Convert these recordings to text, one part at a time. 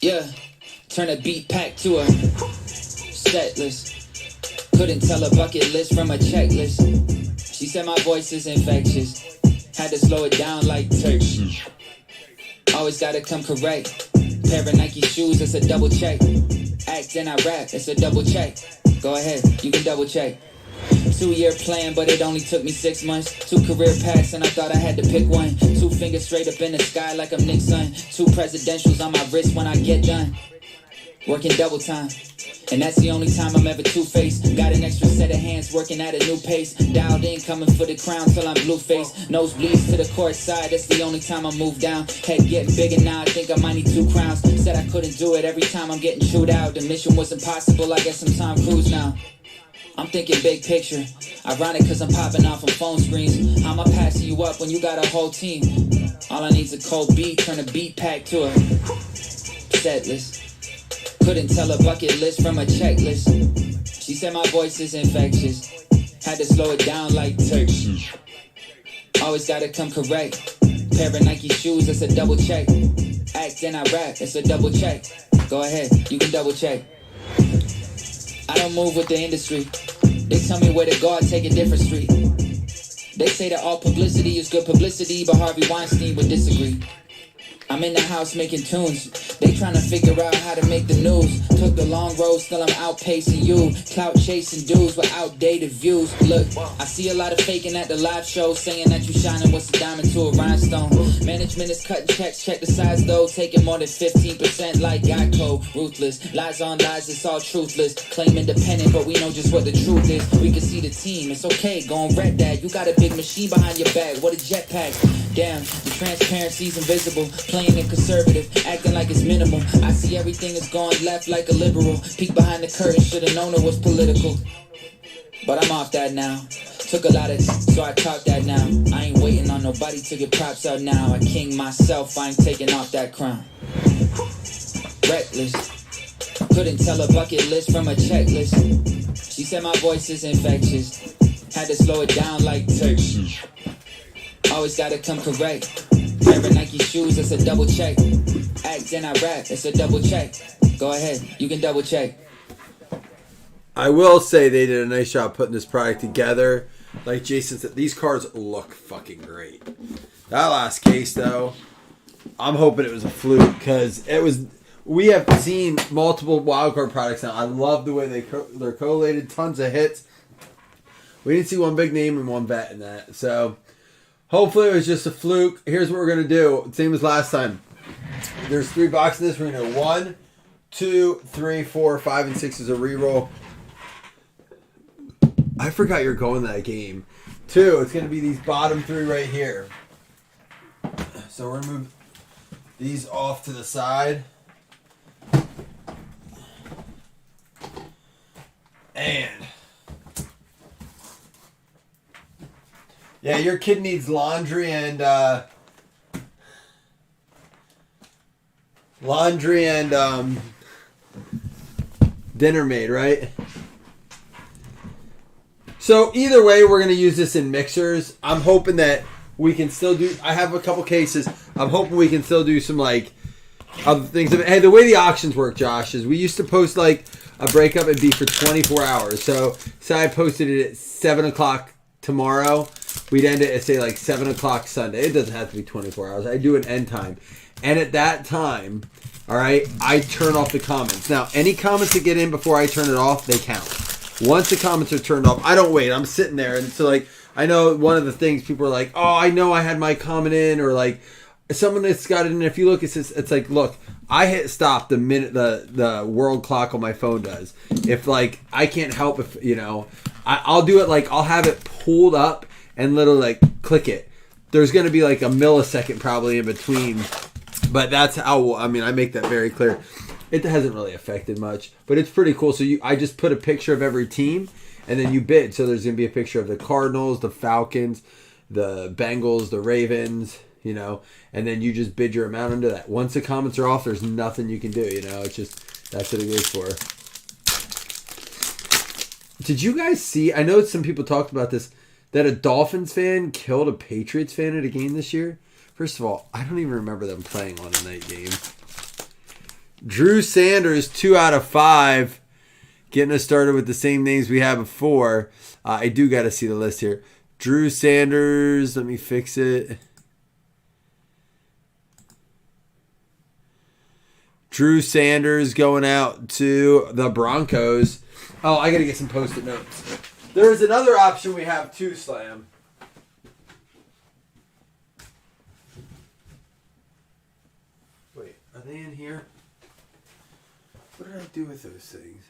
Yeah, turn a beat pack to a set list. Couldn't tell a bucket list from a checklist. She said my voice is infectious. Had to slow it down like Turks. Always gotta come correct. Pair of Nike shoes, it's a double check. Act and I rap, it's a double check. Go ahead, you can double check. 2-year plan, but it only took me 6 months. 2 career paths, and I thought I had to pick one. 2 fingers straight up in the sky like I'm Nixon. 2 presidentials on my wrist when I get done. Working double time, and that's the only time I'm ever two-faced. Got an extra set of hands working at a new pace. Dialed in, coming for the crown till I'm blue-faced. Nose bleeds to the court side, that's the only time I move down. Head getting bigger now, I think I might need 2 crowns. Said I couldn't do it every time I'm getting chewed out. The mission was impossible, I guess I'm Tom Cruise now. I'm thinking big picture. Ironic cause I'm popping off on phone screens. How am I passing you up when you got a whole team? All I need's a cold beat, turn a beat pack to a set list. Couldn't tell a bucket list from a checklist. She said my voice is infectious. Had to slow it down like Turks. Always gotta come correct. Pair of Nike shoes, it's a double check. Act and I rap, it's a double check. Go ahead, you can double check. I don't move with the industry. They tell me where to go, I take a different street. They say that all publicity is good publicity, but Harvey Weinstein would disagree. I'm in the house making tunes. They trying to figure out how to make the news. Took the long road, still I'm outpacing you. Clout chasing dudes with outdated views. Look, I see a lot of faking at the live show, saying that you shining what's a diamond to a rhinestone. Management is cutting checks, check the size though. Taking more than 15% like Geico. Ruthless, lies on lies, it's all truthless. Claim independent, but we know just what the truth is. We can see the team, it's okay, go and rep that. You got a big machine behind your back, what a jetpack. Damn, the transparency's invisible. Playing it conservative, acting like it's minimal. I see everything is going left like a liberal. Peek behind the curtain, should've known it was political. But I'm off that now. Took a lot of so I talk that now. I ain't waiting on nobody to get props out now. I king myself, I ain't taking off that crown. Reckless. Couldn't tell a bucket list from a checklist. She said my voice is infectious. Had to slow it down like Turks. Always gotta come correct. Pair of Nike shoes, it's a double check. Act and I rap, it's a double check. Go ahead, you can double check. I will say they did a nice job putting this product together. Like Jason said, these cards look fucking great. That last case, though, I'm hoping it was a fluke because it was. We have seen multiple wildcard products now. I love the way they're collated, tons of hits. We didn't see one big name and one vet in that, so. Hopefully it was just a fluke. Here's what we're going to do. Same as last time. There's 3 boxes in this. We're going to do 1, 2, 3, 4, 5, and 6 is a reroll. I forgot you're going that game. 2, it's going to be these bottom 3 right here. So we're going to move these off to the side. And... yeah, your kid needs laundry and dinner made, right? So either way, we're going to use this in mixers. I'm hoping that we can still do... I have a couple cases. I'm hoping we can still do some, like, other things. Hey, the way the auctions work, Josh, is we used to post, like, a breakup and be for 24 hours. So, say I posted it at 7 o'clock tomorrow. We'd end it at, say, like 7 o'clock Sunday. It doesn't have to be 24 hours. I do an end time. And at that time, all right, I turn off the comments. Now, any comments that get in before I turn it off, they count. Once the comments are turned off, I don't wait. I'm sitting there. And so, like, I know one of the things people are like, oh, I know I had my comment in. Or, like, someone that's got it in. If you look, it's like, look, I hit stop the minute the world clock on my phone does. If, like, I can't help if, you know, I'll do it, like, I'll have it pulled up and literally, like, click it. There's going to be, like, a millisecond probably in between. But that's how, I mean, I make that very clear. It hasn't really affected much. But it's pretty cool. So I just put a picture of every team, and then you bid. So there's going to be a picture of the Cardinals, the Falcons, the Bengals, the Ravens, you know. And then you just bid your amount into that. Once the comments are off, there's nothing you can do, you know. It's just, that's what it is for. Did you guys see, I know some people talked about this, that a Dolphins fan killed a Patriots fan at a game this year? First of all, I don't even remember them playing on a night game. Drew Sanders, 2 out of 5. Getting us started with the same names we had before. I do got to see the list here. Drew Sanders, let me fix it. Drew Sanders going out to the Broncos. Oh, I got to get some Post-it notes. There's another option we have too, Slam. Wait, are they in here? What did I do with those things?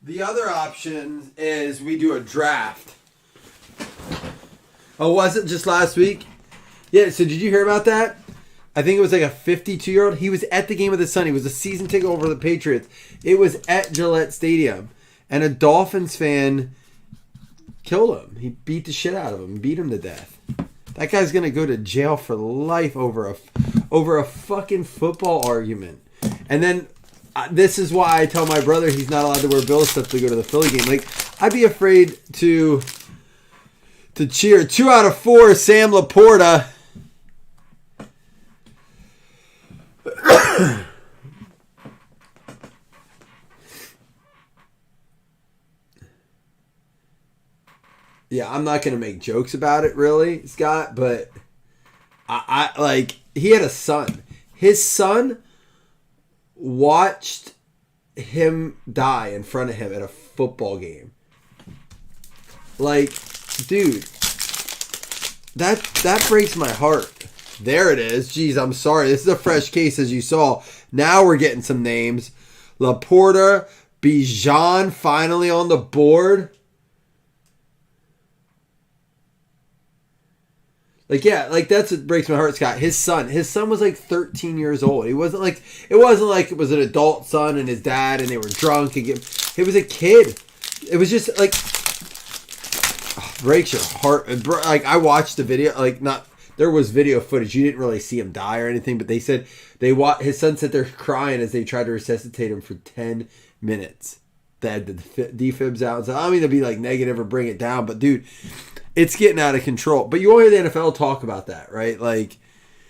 The other option is we do a draft. Oh, was it just last week? Yeah, so did you hear about that? I think it was like a 52-year-old. He was at the game of the Sun. He was a season ticket over the Patriots. It was at Gillette Stadium. And a Dolphins fan killed him. He beat the shit out of him. Beat him to death. That guy's going to go to jail for life over a fucking football argument. And then this is why I tell my brother he's not allowed to wear Bills stuff to go to the Philly game. Like, I'd be afraid to cheer. 2 out of 4, Sam Laporta. Yeah, I'm not going to make jokes about it, really, Scott, but I like, he had a son. His son watched him die in front of him at a football game. Like, dude, that breaks my heart. There it is. Jeez, I'm sorry. This is a fresh case, as you saw. Now we're getting some names. Laporta, Bijan finally on the board. Like, yeah, like that's what breaks my heart, Scott. His son was like 13 years old. It wasn't like it was an adult son and his dad and they were drunk and it was a kid. It was just like, breaks your heart. Like, I watched the video, like, not, there was video footage. You didn't really see him die or anything, but they said his son sat there crying as they tried to resuscitate him for 10 minutes. They had the defibs out. So I don't mean to be like negative or bring it down, but dude, it's getting out of control. But you won't hear the NFL talk about that, right? Like,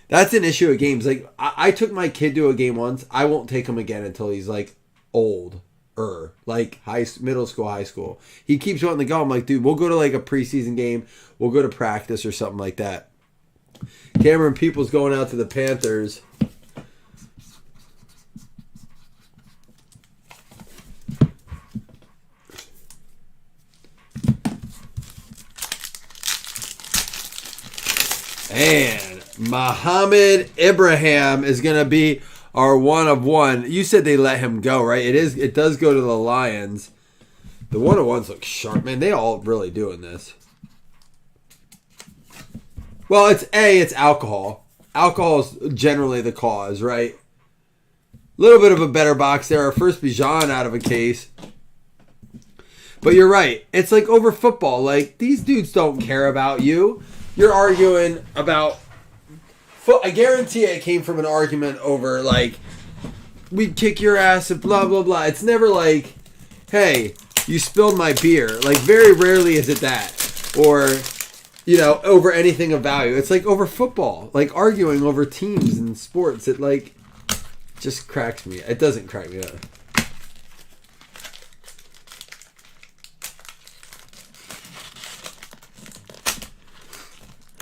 that's an issue at games. Like, I took my kid to a game once. I won't take him again until he's like old. Like middle school, high school. He keeps wanting to go. I'm like, dude, we'll go to like a preseason game. We'll go to practice or something like that. Cameron Peoples going out to the Panthers. And Muhammad Ibrahim is going to be our 1 of 1. You said they let him go, right? It does go to the Lions. The 1 of 1s look sharp. Man, they all really doing this. Well, it's alcohol. Alcohol is generally the cause, right? A little bit of a better box there. Our first Bijan out of a case. But you're right. It's like over football. Like, these dudes don't care about you. You're arguing about... I guarantee it came from an argument over, like, we'd kick your ass and blah, blah, blah. It's never like, hey, you spilled my beer. Like, very rarely is it that. Or, you know, over anything of value. It's like over football. Like, arguing over teams and sports. It, like, just cracks me. It doesn't crack me up.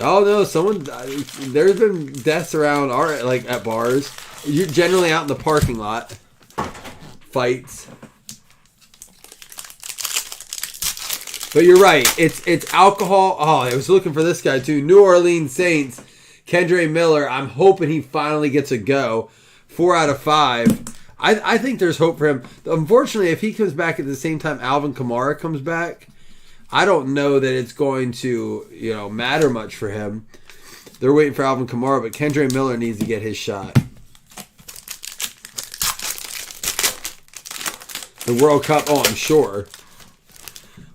Oh no! There's been deaths around at bars. You're generally out in the parking lot. Fights. But you're right. It's alcohol. Oh, I was looking for this guy too. New Orleans Saints. Kendre Miller. I'm hoping he finally gets a go. 4 out of 5. I think there's hope for him. Unfortunately, if he comes back at the same time Alvin Kamara comes back, I don't know that it's going to, matter much for him. They're waiting for Alvin Kamara, but Kendre Miller needs to get his shot. The World Cup, oh, I'm sure.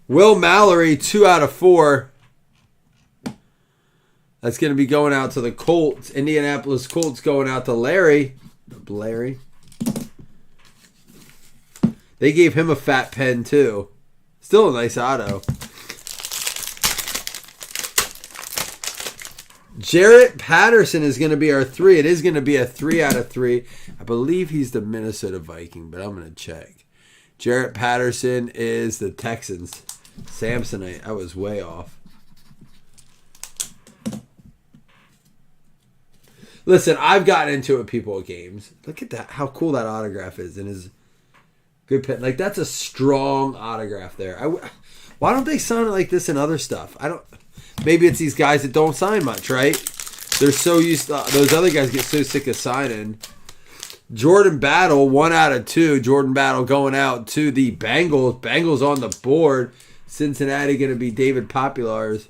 Will Mallory, 2 out of 4. That's going to be going out to the Colts. Indianapolis Colts going out to Larry. They They gave him a fat pen too. Still a nice auto. Jarrett Patterson is going to be our 3. It is going to be a 3 out of 3. I believe he's the Minnesota Viking, but I'm going to check. Jarrett Patterson is the Texans. Samsonite. I was way off. Listen, I've gotten into it with people at games. Look at that. How cool that autograph is. And his good pen. Like, that's a strong autograph there. Why don't they sign it like this in other stuff? Maybe it's these guys that don't sign much, right? They're so used to, those other guys get so sick of signing. Jordan Battle, 1 out of 2. Jordan Battle going out to the Bengals. Bengals on the board. Cincinnati going to be David Populars.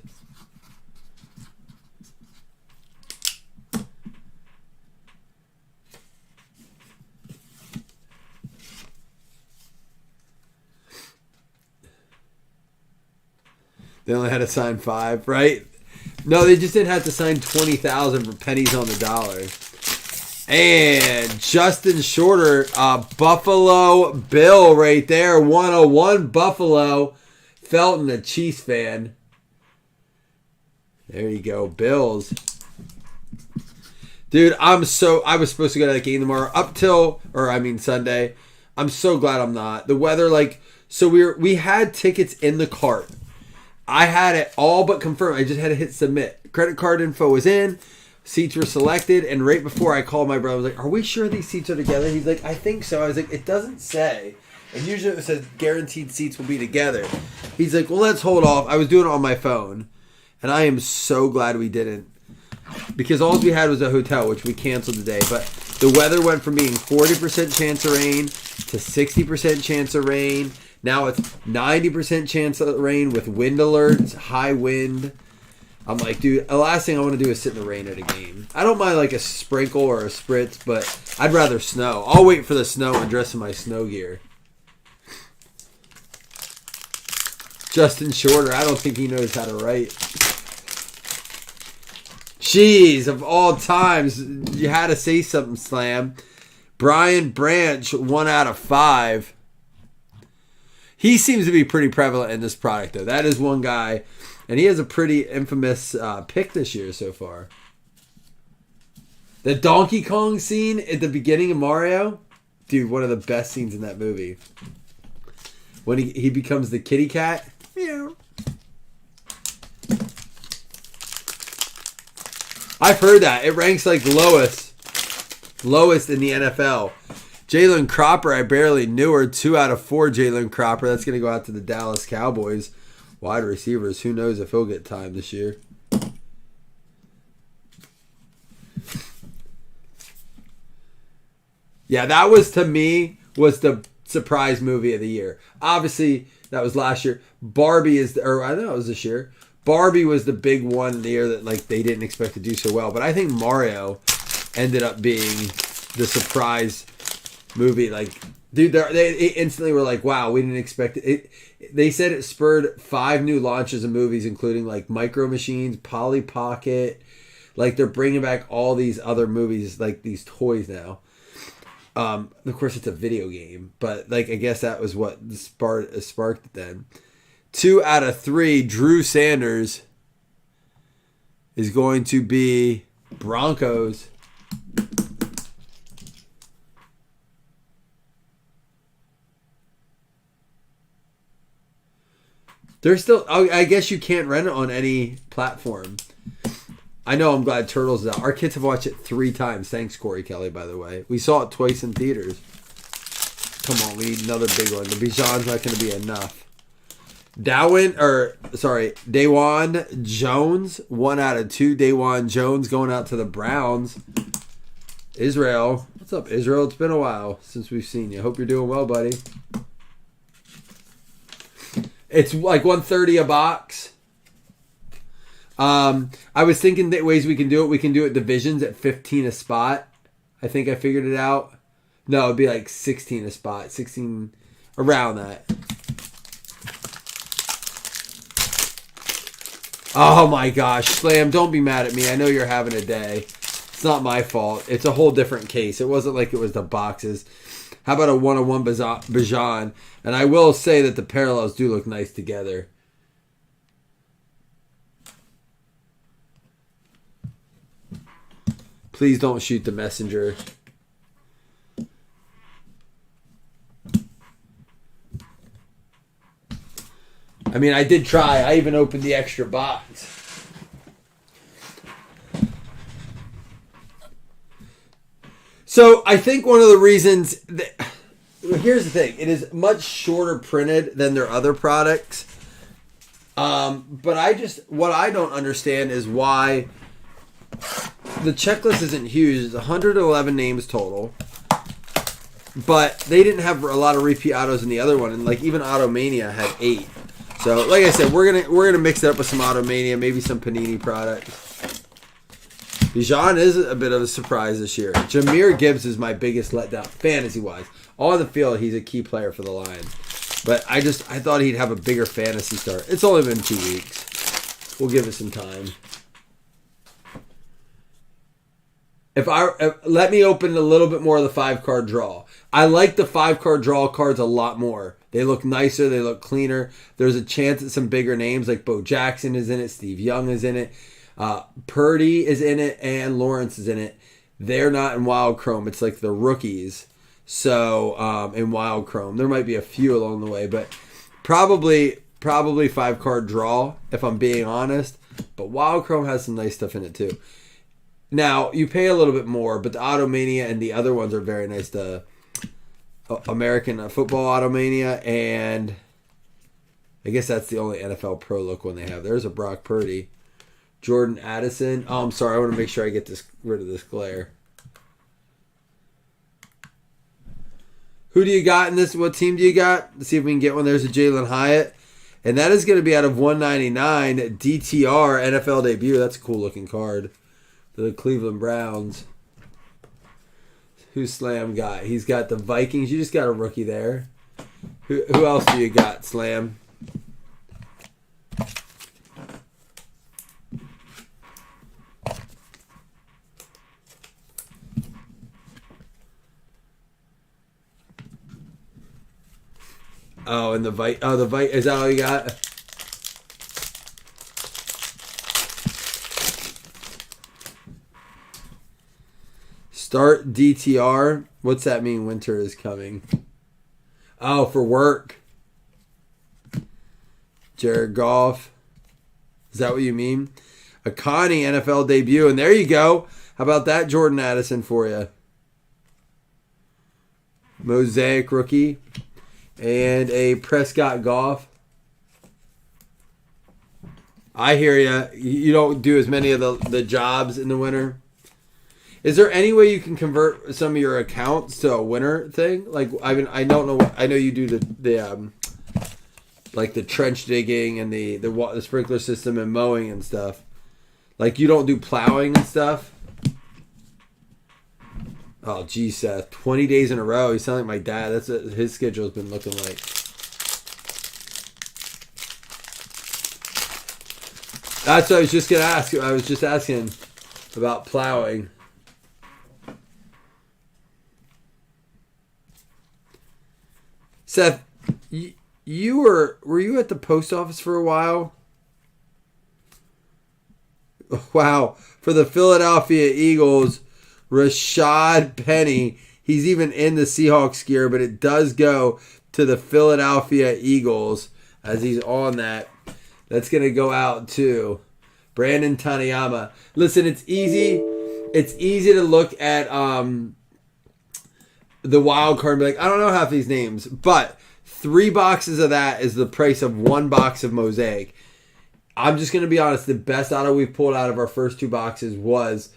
They only had to sign 5, right? No, they just didn't have to sign 20,000 for pennies on the dollar. And Justin Shorter, Buffalo Bill right there, 101 Buffalo. Felton, a Chiefs fan. There you go, Bills. Dude, I was supposed to go to that game tomorrow Sunday. I'm so glad I'm not. The weather, so we had tickets in the cart. I had it all but confirmed. I just had to hit submit. Credit card info was in. Seats were selected. And right before I called my brother, I was like, are we sure these seats are together? He's like, I think so. I was like, it doesn't say. And usually it says guaranteed seats will be together. He's like, well, let's hold off. I was doing it on my phone. And I am so glad we didn't. Because all we had was a hotel, which we canceled today. But the weather went from being 40% chance of rain to 60% chance of rain. Now it's 90% chance of rain with wind alerts, high wind. I'm like, dude, the last thing I want to do is sit in the rain at a game. I don't mind a sprinkle or a spritz, but I'd rather snow. I'll wait for the snow and dress in my snow gear. Justin Shorter, I don't think he knows how to write. Jeez, of all times, you had to say something, Slam. Brian Branch, 1 out of 5. He seems to be pretty prevalent in this product, though. That is one guy, and he has a pretty infamous pick this year so far. The Donkey Kong scene at the beginning of Mario, dude, one of the best scenes in that movie. When he becomes the kitty cat. Meow. I've heard that. It ranks lowest in the NFL. Jalen Cropper, I barely knew her. 2 out of 4 Jalen Cropper. That's going to go out to the Dallas Cowboys. Wide receivers. Who knows if he'll get time this year. Yeah, that was, to me, was the surprise movie of the year. Obviously, that was last year. Barbie I know it was this year. Barbie was the big one in the year that they didn't expect to do so well. But I think Mario ended up being the surprise movie. Dude, they instantly were like, wow, we didn't expect it. They said it spurred 5 new launches of movies, including Micro Machines, Polly Pocket. They're bringing back all these other movies, these toys now. Of course, it's a video game, but I guess that was what sparked it then. 2 out of 3, Drew Sanders is going to be Broncos. They're still, I guess you can't rent it on any platform. I know, I'm glad Turtles is out. Our kids have watched it 3 times. Thanks, Corey Kelly, by the way. We saw it twice in theaters. Come on, we need another big one. The Bijan's not going to be enough. Dawan Jones, 1 out of 2. Dawan Jones going out to the Browns. Israel. What's up, Israel? It's been a while since we've seen you. Hope you're doing well, buddy. It's $130 a box. I was thinking that ways we can do it. We can do it divisions at $15 a spot. I think I figured it out. No, it'd be $16 a spot. 16, around that. Oh my gosh, Slam, don't be mad at me. I know you're having a day. It's not my fault. It's a whole different case. It wasn't like it was the boxes. How about a 101 Bijan? And I will say that the parallels do look nice together. Please don't shoot the messenger. I mean, I did try. I even opened the extra box. So I think one of the reasons that, here's the thing, it is much shorter printed than their other products. But what I don't understand is why the checklist isn't huge. It's 111 names total. But they didn't have a lot of repeat autos in the other one, and like even Automania had 8. So like I said, we're gonna mix it up with some Automania, maybe some Panini products. Bijan is a bit of a surprise this year. Jahmyr Gibbs is my biggest letdown, fantasy-wise. On the field, he's a key player for the Lions. But I thought he'd have a bigger fantasy start. It's only been 2 weeks. We'll give it some time. Let me open a little bit more of the 5-card draw. I like the 5-card draw cards a lot more. They look nicer. They look cleaner. There's a chance that some bigger names like Bo Jackson is in it. Steve Young is in it. Purdy is in it, and Lawrence is in it. They're not in Wild Chrome. It's like the rookies. So in Wild Chrome, there might be a few along the way, but probably 5-card draw if I'm being honest. But Wild Chrome has some nice stuff in it too. Now you pay a little bit more, but the Automania and the other ones are very nice. The American Football Automania, and I guess that's the only NFL Pro look one they have. There's a Brock Purdy. Jordan Addison. Oh, I'm sorry. I want to make sure I get rid of this glare. Who do you got in this? What team do you got? Let's see if we can get one. There's a Jalen Hyatt. And that is going to be out of 199. DTR NFL debut. That's a cool looking card. The Cleveland Browns. Who's Slam got? He's got the Vikings. You just got a rookie there. Who else do you got, Slam? Oh, and the is that all you got? Start DTR. What's that mean? Winter is coming. Oh, for work. Jared Goff. Is that what you mean? A Connie NFL debut, and there you go. How about that, Jordan Addison for you? Mosaic rookie. And a Prescott Goff. I hear you. You don't do as many of the jobs in the winter. Is there any way you can convert some of your accounts to a winter thing? Like, I mean, I don't know. I know you do the like the trench digging and the sprinkler system and mowing and stuff. Like, you don't do plowing and stuff. Oh, geez, Seth. 20 days in a row. You sound like my dad. That's what his schedule's been looking like. That's what I was just going to ask. I was just asking about plowing. Seth, were you at the post office for a while? Wow. For the Philadelphia Eagles, Rashad Penny, he's even in the Seahawks gear, but it does go to the Philadelphia Eagles as he's on that. That's going to go out to Brandon Taniyama. Listen, it's easy. It's easy to look at the wild card and be like, I don't know half these names, but 3 boxes of that is the price of 1 box of Mosaic. I'm just going to be honest. The best auto we've pulled out of our first 2 boxes was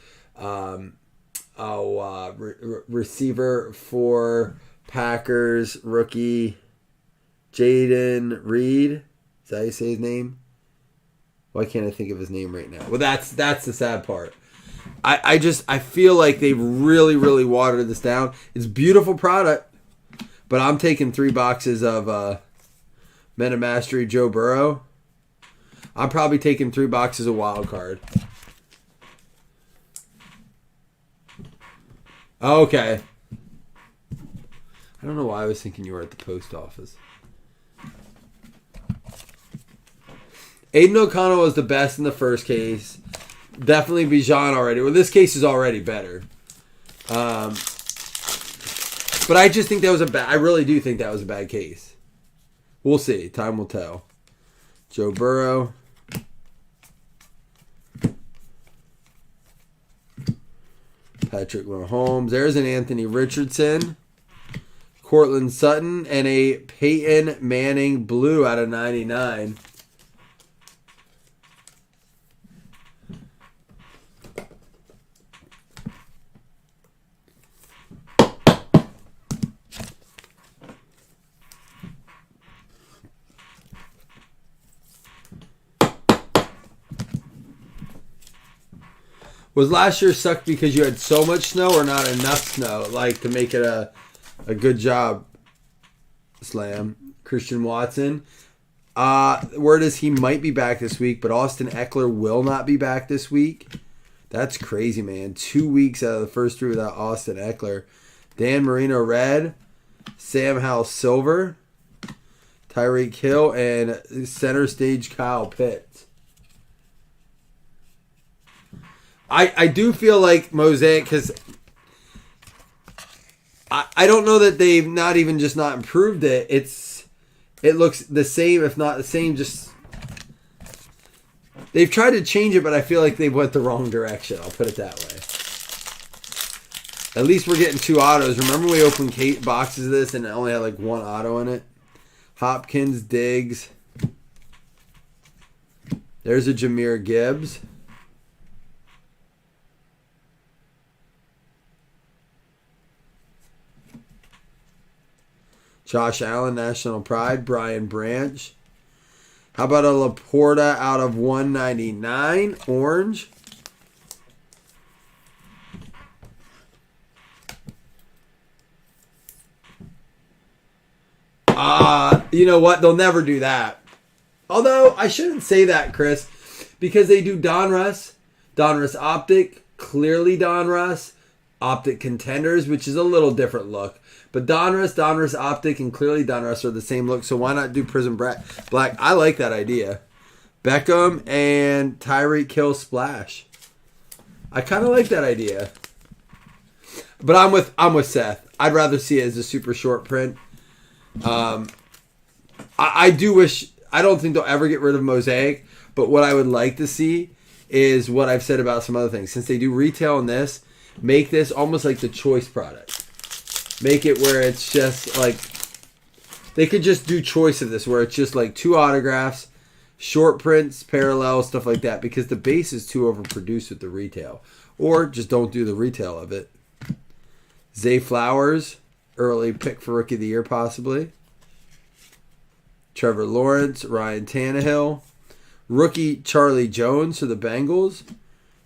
receiver for Packers rookie Jaden Reed. Is that how you say his name? Why can't I think of his name right now? Well, that's the sad part. I feel like they've really, really watered this down. It's a beautiful product, but I'm taking 3 boxes of Men of Mastery Joe Burrow. I'm probably taking 3 boxes of Wild Card. Okay. I don't know why I was thinking you were at the post office. Aiden O'Connell was the best in the first case. Definitely Bijan already. Well, this case is already better. But I just think that was I really do think that was a bad case. We'll see. Time will tell. Joe Burrow. Patrick Mahomes. There's an Anthony Richardson. Cortland Sutton. And a Peyton Manning blue out of 99. Was last year sucked because you had so much snow or not enough snow, like to make it a good job? Slam. Christian Watson. Word is he might be back this week, but Austin Eckler will not be back this week. That's crazy, man. 2 weeks out of the first three without Austin Eckler. Dan Marino red. Sam Howell silver. Tyreek Hill and center stage Kyle Pitts. I do feel like Mosaic, because I don't know that they've not even just not improved it. It looks the same, if not the same. Just they've tried to change it, but I feel like they went the wrong direction. I'll put it that way. At least we're getting 2 autos. Remember we opened boxes of this and it only had like 1 auto in it? Hopkins, Diggs. There's a Jahmyr Gibbs. Josh Allen, National Pride. Brian Branch. How about a Laporta out of 199? Orange. You know what? They'll never do that. Although, I shouldn't say that, Chris. Because they do Donruss Optic, clearly Donruss, Optic Contenders, which is a little different look. But Donruss Optic, and clearly Donruss are the same look, so why not do Prism Black? I like that idea. Beckham and Tyreek Hill Splash. I kind of like that idea. But I'm with Seth. I'd rather see it as a super short print. I do wish, I don't think they'll ever get rid of Mosaic, but what I would like to see is what I've said about some other things. Since they do retail in this, make this almost like the choice product. Make it where it's just like, they could just do choice of this, where it's just like 2 autographs, short prints, parallel, stuff like that, because the base is too overproduced with the retail. Or just don't do the retail of it. Zay Flowers, early pick for Rookie of the Year possibly. Trevor Lawrence, Ryan Tannehill. Rookie Charlie Jones for the Bengals.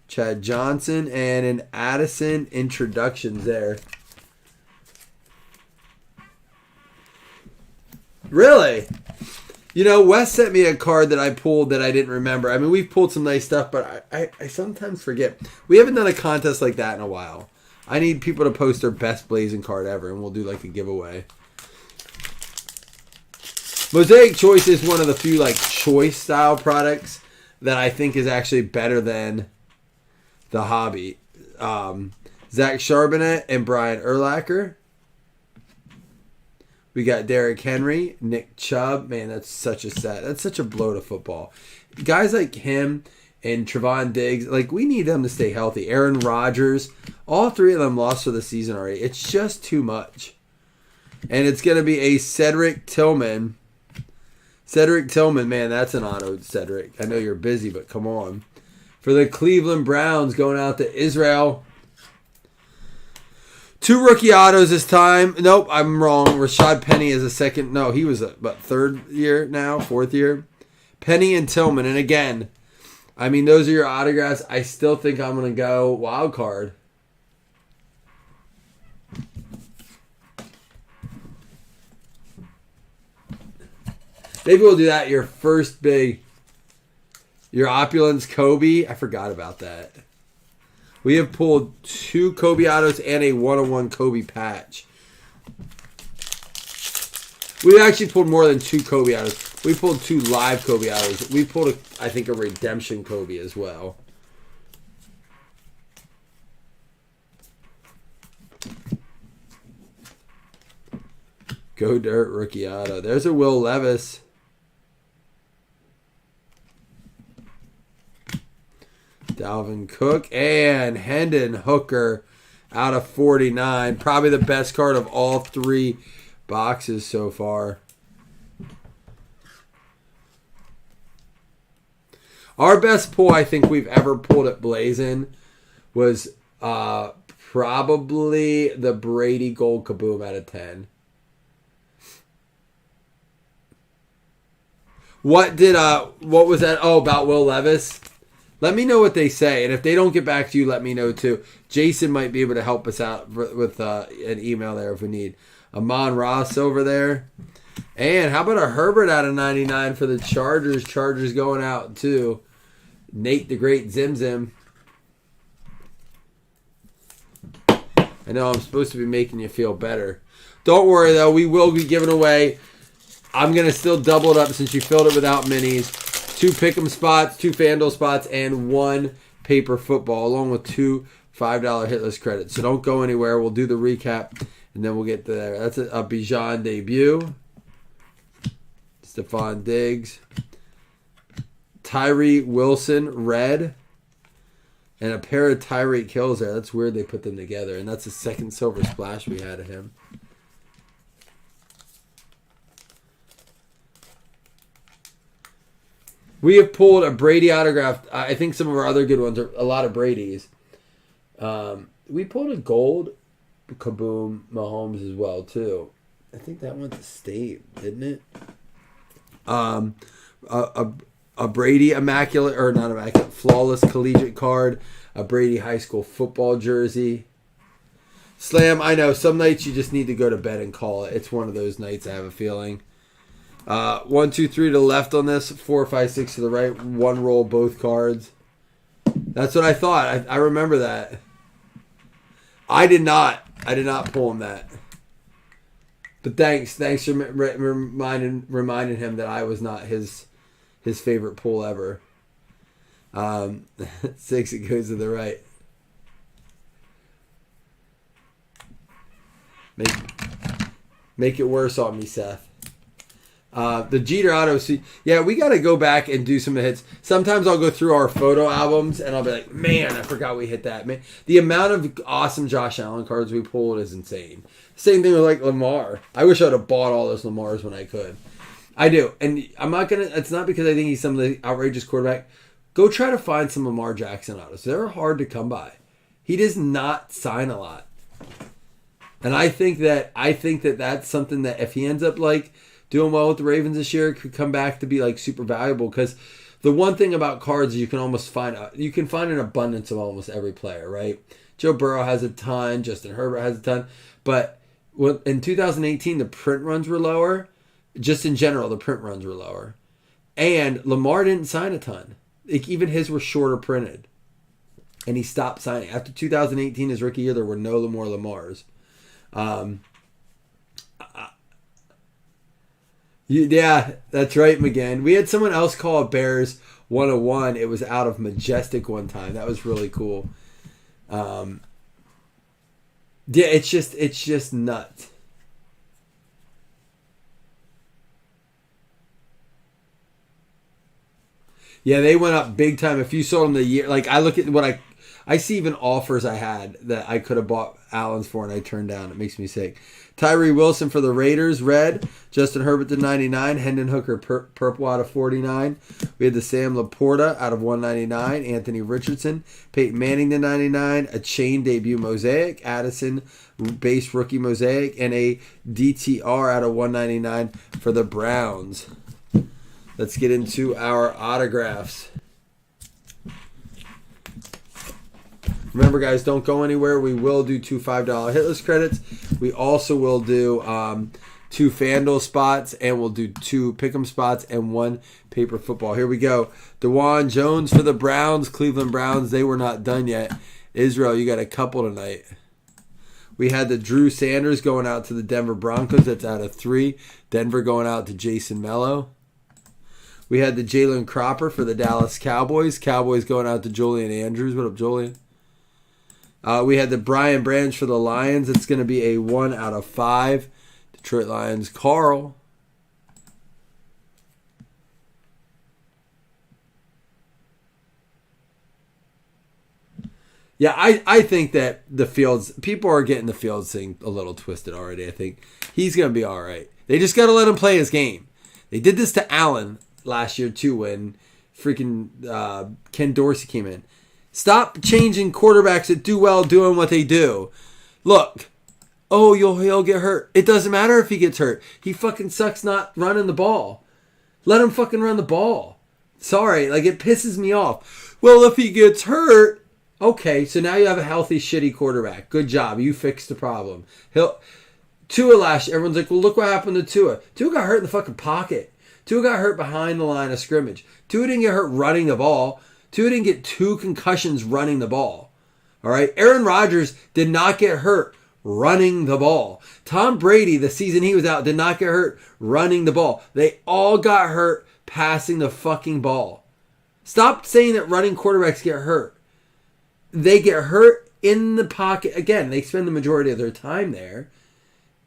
Chad Johnson, and an Addison introductions there. Really? You know, Wes sent me a card that I pulled that I didn't remember. I mean, we've pulled some nice stuff, but I sometimes forget. We haven't done a contest like that in a while. I need people to post their best Blazing card ever, and we'll do like a giveaway. Mosaic Choice is one of the few like choice style products that I think is actually better than the hobby. Zach Charbonnet and Brian Urlacher. We got Derrick Henry, Nick Chubb. Man, that's such a set. That's such a blow to football. Guys like him and Trevon Diggs, like, we need them to stay healthy. Aaron Rodgers, all 3 of them lost for the season already. It's just too much. And it's going to be a Cedric Tillman. Cedric Tillman, man, that's an auto, Cedric. I know you're busy, but come on. For the Cleveland Browns, going out to Israel. 2 rookie autos this time. Nope, I'm wrong. Rashad Penny is a second. No, he was about 3rd year now, 4th year. Penny and Tillman. And again, I mean, those are your autographs. I still think I'm going to go wild card. Maybe we'll do that. Your first big, your Opulence Kobe. I forgot about that. We have pulled 2 Kobe autos and a 101 Kobe patch. We actually pulled more than 2 Kobe autos. We pulled 2 live Kobe autos. We pulled, I think, a redemption Kobe as well. Go Dirt rookie auto. There's a Will Levis. Dalvin Cook and Hendon Hooker out of 49. Probably the best card of all 3 boxes so far. Our best pull I think we've ever pulled at Blazin' was probably the Brady Gold Kaboom out of 10. What was that? Oh, about Will Levis? Let me know what they say, and if they don't get back to you, let me know too. Jason might be able to help us out with an email there if we need. Amon Ross over there. And how about a Herbert out of 99 for the Chargers? Chargers going out too. Nate the Great Zim Zim. I know I'm supposed to be making you feel better. Don't worry though, we will be giving away. I'm going to still double it up since you filled it without minis. 2 Pick'em spots, 2 FanDuel spots, and 1 paper football, along with 2 $5 hitless credits. So don't go anywhere. We'll do the recap, and then we'll get there. That's a Bijan debut. Stephon Diggs. Tyree Wilson, red. And a pair of Tyreek Hills there. That's weird they put them together. And that's the second silver splash we had of him. We have pulled a Brady autograph. I think some of our other good ones are a lot of Brady's. We pulled a gold Kaboom Mahomes as well, too. I think that went to State, didn't it? A Brady immaculate, or not immaculate, flawless collegiate card. A Brady high school football jersey. Slam, I know, some nights you just need to go to bed and call it. It's one of those nights, I have a feeling. 1, 2, 3 to the left on this. 4, 5, 6 to the right. 1 roll, both cards. That's what I thought. I remember that. I did not pull him that. But thanks for reminding him that I was not his favorite pull ever. 6, it goes to the right. Make it worse on me, Seth. The Jeter auto. Yeah, we got to go back and do some hits. Sometimes I'll go through our photo albums and I'll be like, man, I forgot we hit that. Man, the amount of awesome Josh Allen cards we pulled is insane. Same thing with like Lamar. I wish I'd have bought all those Lamars when I could. I do. And I'm not going to, it's not because I think he's some of the outrageous quarterback. Go try to find some Lamar Jackson autos. They're hard to come by. He does not sign a lot. And I think that that's something that if he ends up like doing well with the Ravens this year, it could come back to be like super valuable, because the one thing about cards is you can find an abundance of almost every player, right? Joe Burrow has a ton, Justin Herbert has a ton, but in 2018 the print runs were lower. Just in general, the print runs were lower, and Lamar didn't sign a ton. Like, even his were shorter printed, and he stopped signing after 2018. His rookie year, there were no more Lamars. Yeah, that's right, McGann. We had someone else call a Bears 101. It was out of Majestic one time. That was really cool. Yeah, it's just nuts. Yeah, they went up big time. If you sold them the year, like I look at what I see even offers I had that I could have bought Allen's for and I turned down. It makes me sick. Tyree Wilson for the Raiders, red. Justin Herbert to 99. Hendon Hooker, purple out of 49. We had the Sam Laporta out of 199. Anthony Richardson. Peyton Manning to 99. A chain debut mosaic. Addison, base rookie mosaic. And a DTR out of 199 for the Browns. Let's get into our autographs. Remember, guys, don't go anywhere. We will do 2 $5 hitless credits. We also will do 2 FanDuel spots, and we'll do 2 Pick'em spots and 1 paper football. Here we go. DeJuan Jones for the Browns, Cleveland Browns. They were not done yet. Israel, you got a couple tonight. We had the Drew Sanders going out to the Denver Broncos. That's out of 3. Denver going out to Jason Mello. We had the Jalen Cropper for the Dallas Cowboys. Cowboys going out to Julian Andrews. What up, Julian? We had the Brian Branch for the Lions. It's going to be a 1 out of 5. Detroit Lions. Carl. Yeah, I think that the Fields, people are getting the Fields thing a little twisted already. I think he's going to be all right. They just got to let him play his game. They did this to Allen last year too when freaking Ken Dorsey came in. Stop changing quarterbacks that do well doing what they do. Look, he'll get hurt. It doesn't matter if he gets hurt. He fucking sucks not running the ball. Let him fucking run the ball. Sorry, like it pisses me off. Well, if he gets hurt, okay, so now you have a healthy, shitty quarterback. Good job. You fixed the problem. Tua last year, everyone's like, well, look what happened to Tua. Tua got hurt in the fucking pocket. Tua got hurt behind the line of scrimmage. Tua didn't get hurt running the ball. Tua didn't get 2 concussions running the ball. All right? Aaron Rodgers did not get hurt running the ball. Tom Brady, the season he was out, did not get hurt running the ball. They all got hurt passing the fucking ball. Stop saying that running quarterbacks get hurt. They get hurt in the pocket. Again, they spend the majority of their time there.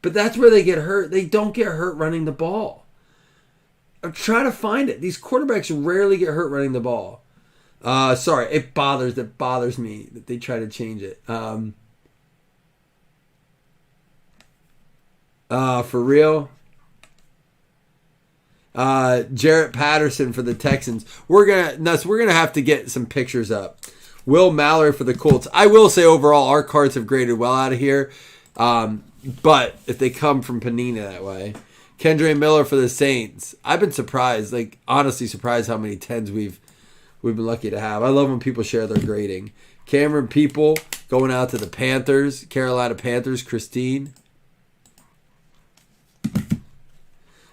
But that's where they get hurt. They don't get hurt running the ball. I'm trying to find it. These quarterbacks rarely get hurt running the ball. Sorry, it bothers me that they try to change it. For real. Jarrett Patterson for the Texans. We're gonna have to get some pictures up. Will Mallory for the Colts. I will say overall our cards have graded well out of here. But if they come from Panini that way. Kendre Miller for the Saints. I've been surprised, like honestly surprised how many 10s we've been lucky to have. I love when people share their grading. Cameron People going out to the Panthers. Carolina Panthers, Christine.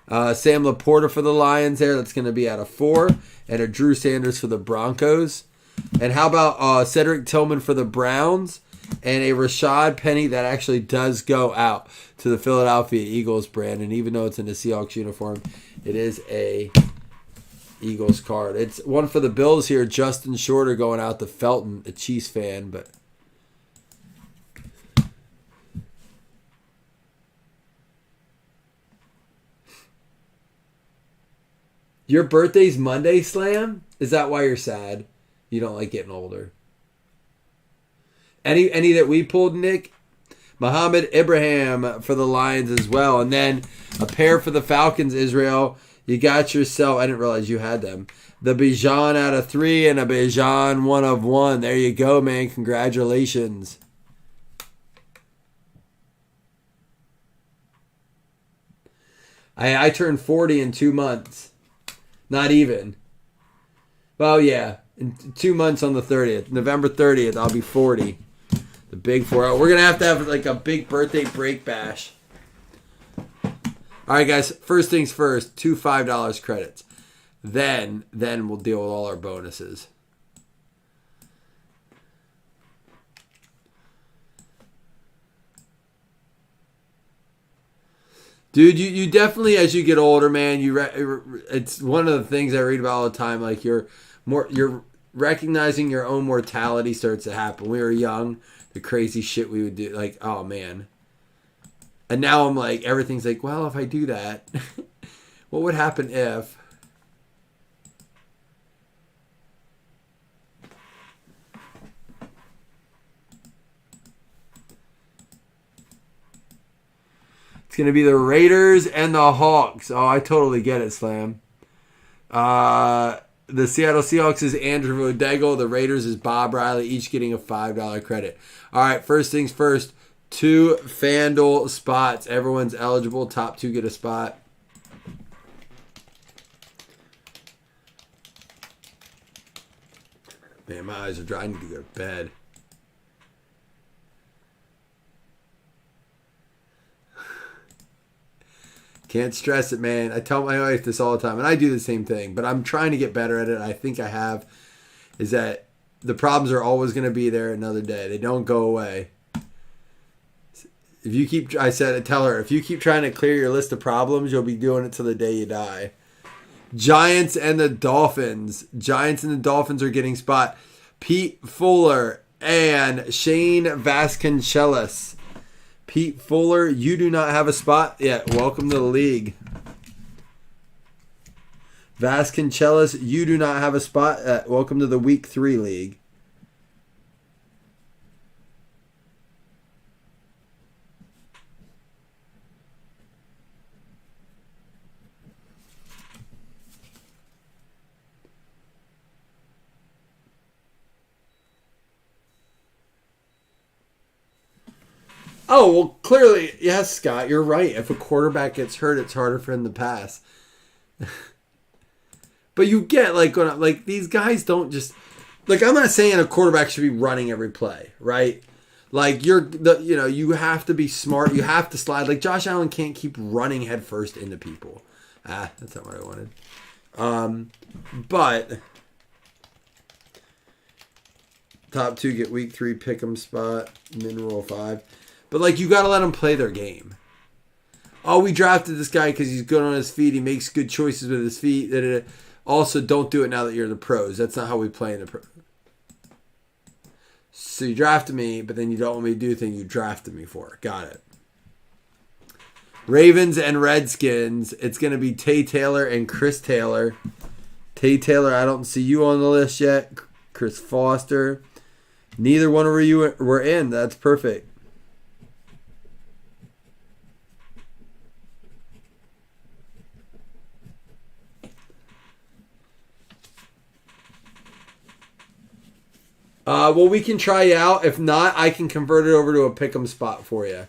Sam Laporta for the Lions there. That's going to be out of 4. And a Drew Sanders for the Broncos. And how about Cedric Tillman for the Browns? And a Rashad Penny that actually does go out to the Philadelphia Eagles brand. And even though it's in the Seahawks uniform, it is a Eagles card. It's one for the Bills here. Justin Shorter going out to Felton, a Chiefs fan. But your birthday's Monday, Slam? Is that why you're sad? You don't like getting older? Any that we pulled, Nick? Muhammad Ibrahim for the Lions as well. And then a pair for the Falcons, Israel. You got yourself, I didn't realize you had them. The Bijan out of 3 and a Bijan 1 of 1. There you go, man. Congratulations. I turned 40 in 2 months. Not even. Well, yeah. In 2 months on the 30th. November 30th, I'll be 40. The big 4-0. We're going to have like a big birthday break bash. All right, guys. First things first. 2 $5 credits. Then we'll deal with all our bonuses. Dude, you definitely, as you get older, man, it's one of the things I read about all the time. Like you're recognizing your own mortality starts to happen. When we were young, the crazy shit we would do, like, oh man. And now I'm like, everything's like, well, if I do that, what would happen if? It's going to be the Raiders and the Hawks. Oh, I totally get it, Slam. The Seattle Seahawks is Andrew Odego. The Raiders is Bob Riley, each getting a $5 credit. All right, first things first. 2 FanDuel spots. Everyone's eligible. Top 2 get a spot. Man, my eyes are dry. I need to go to bed. Can't stress it, man. I tell my wife this all the time, and I do the same thing, but I'm trying to get better at it. I think I have, is that the problems are always going to be there another day. They don't go away. If you keep, I said, tell her, if you keep trying to clear your list of problems, you'll be doing it till the day you die. Giants and the Dolphins. Giants and the Dolphins are getting spot. Pete Fuller and Shane Vasconcelos. Pete Fuller, you do not have a spot yet. Welcome to the league. Vasconcelos, you do not have a spot yet. Welcome to the Week 3 league. Oh, well, clearly, yes, Scott, you're right. If a quarterback gets hurt, it's harder for him to pass. But you get, like these guys don't just... Like, I'm not saying a quarterback should be running every play, right? Like, you have to be smart. You have to slide. Like, Josh Allen can't keep running headfirst into people. That's not what I wanted. But... Top 2 get Week 3 pick'em spot. Min roll 5. But, like, you got to let them play their game. Oh, we drafted this guy because he's good on his feet. He makes good choices with his feet. Da-da-da. Also, don't do it now that you're the pros. That's not how we play in the pros. So you drafted me, but then you don't want me to do the thing you drafted me for. Got it. Ravens and Redskins. It's going to be Tay Taylor and Chris Taylor. Tay Taylor, I don't see you on the list yet. Chris Foster. Neither one of you were in. That's perfect. Well, we can try you out. If not, I can convert it over to a pick'em spot for you.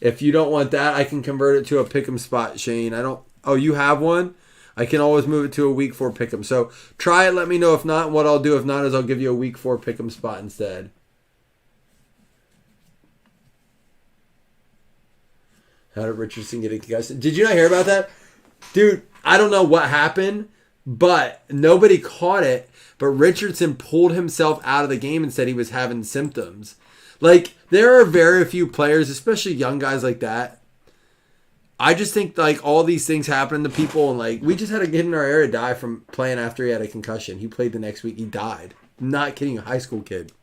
If you don't want that, I can convert it to a pick'em spot, Shane. Oh, you have one? I can always move it to a week 4 pick'em. So try it. Let me know if not. What I'll do if not is I'll give you a week 4 pick'em spot instead. How did Richardson get a concussion? Did you not hear about that? Dude, I don't know what happened, but nobody caught it. But Richardson pulled himself out of the game and said he was having symptoms. Like, there are very few players, especially young guys like that. I just think, like, all these things happen to people. And, like, we just had a kid in our area die from playing after he had a concussion. He played the next week. He died. I'm not kidding. A high school kid.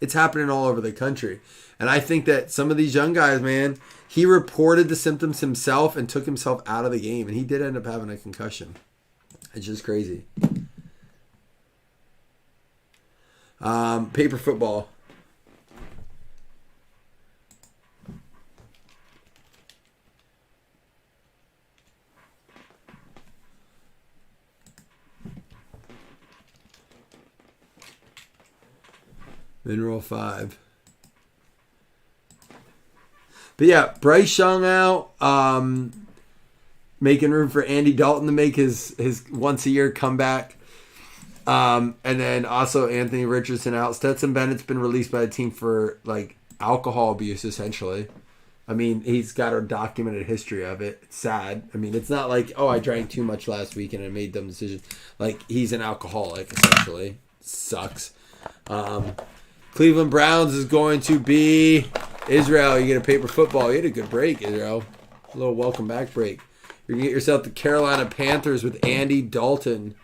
It's happening all over the country. And I think that some of these young guys, man, he reported the symptoms himself and took himself out of the game. And he did end up having a concussion. It's just crazy. Paper football. Mineral 5. But yeah, Bryce Young out. Making room for Andy Dalton to make his once a year comeback. And then also Anthony Richardson out. Stetson Bennett's been released by the team for like alcohol abuse, essentially. I mean, he's got a documented history of it. It's sad. I mean, it's not like, oh, I drank too much last week and I made dumb decisions. Like, he's an alcoholic, essentially. Sucks. Cleveland Browns is going to be Israel. You get a paper football. You had a good break, Israel. A little welcome back break. You're going to get yourself the Carolina Panthers with Andy Dalton.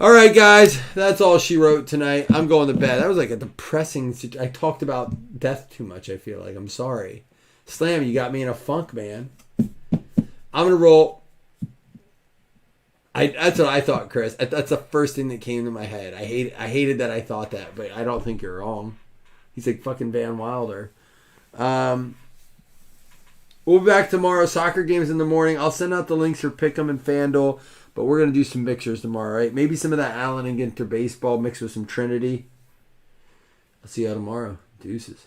All right, guys, that's all she wrote tonight. I'm going to bed. That was like a depressing situation. I talked about death too much, I feel like. I'm sorry. Slam, you got me in a funk, man. I'm going to roll. That's what I thought, Chris. That's the first thing that came to my head. I hated that I thought that, but I don't think you're wrong. He's like fucking Van Wilder. We'll be back tomorrow. Soccer games in the morning. I'll send out the links for Pick'em and FanDuel. But we're going to do some mixers tomorrow, right? Maybe some of that Allen and Ginter baseball mixed with some Trinity. I'll see you all tomorrow. Deuces.